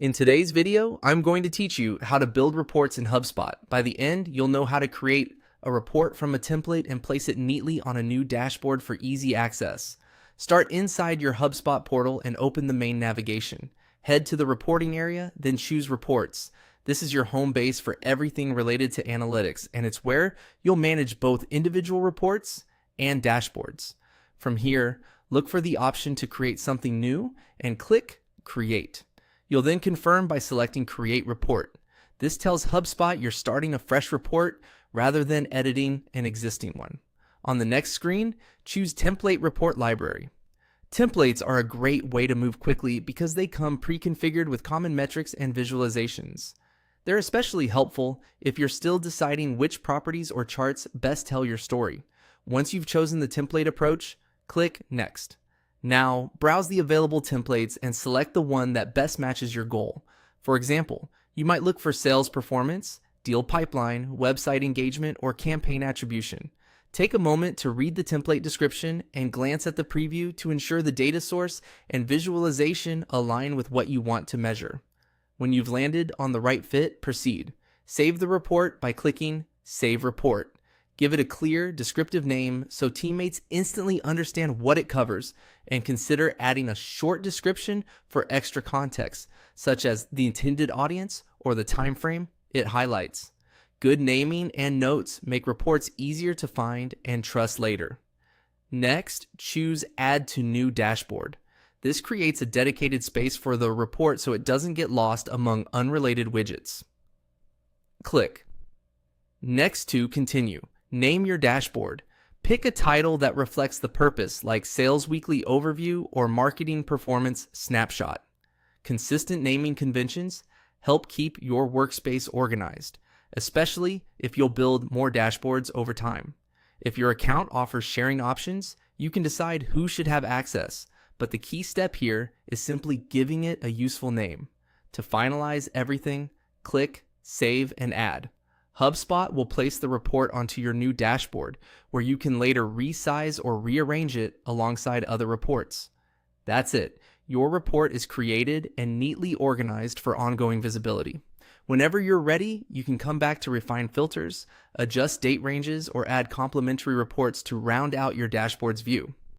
In today's video, I'm going to teach you how to build reports in HubSpot. By the end, you'll know how to create a report from a template and place it neatly on a new dashboard for easy access. Start inside your HubSpot portal and open the main navigation. Head to the reporting area, then choose Reports. This is your home base for everything related to analytics, and it's where you'll manage both individual reports and dashboards. From here, look for the option to create something new and click Create. You'll then confirm by selecting Create Report. This tells HubSpot you're starting a fresh report rather than editing an existing one. On the next screen, choose Template Report Library. Templates are a great way to move quickly because they come pre-configured with common metrics and visualizations. They're especially helpful if you're still deciding which properties or charts best tell your story. Once you've chosen the template approach, click Next. Now, browse the available templates and select the one that best matches your goal. For example, you might look for sales performance, deal pipeline, website engagement, or campaign attribution. Take a moment to read the template description and glance at the preview to ensure the data source and visualization align with what you want to measure. When you've landed on the right fit, proceed. Save the report by clicking Save Report. Give it a clear, descriptive name so teammates instantly understand what it covers, and consider adding a short description for extra context, such as the intended audience or the time frame it highlights. Good naming and notes make reports easier to find and trust later. Next, choose Add to New Dashboard. This creates a dedicated space for the report so it doesn't get lost among unrelated widgets. Click. Next to Continue. Name your dashboard. Pick a title that reflects the purpose, like Sales Weekly Overview or Marketing Performance Snapshot. Consistent naming conventions help keep your workspace organized, especially if you'll build more dashboards over time. If your account offers sharing options, you can decide who should have access, but the key step here is simply giving it a useful name. To finalize everything, click Save and Add. HubSpot will place the report onto your new dashboard, where you can later resize or rearrange it alongside other reports. That's it. Your report is created and neatly organized for ongoing visibility. Whenever you're ready, you can come back to refine filters, adjust date ranges, or add complementary reports to round out your dashboard's view.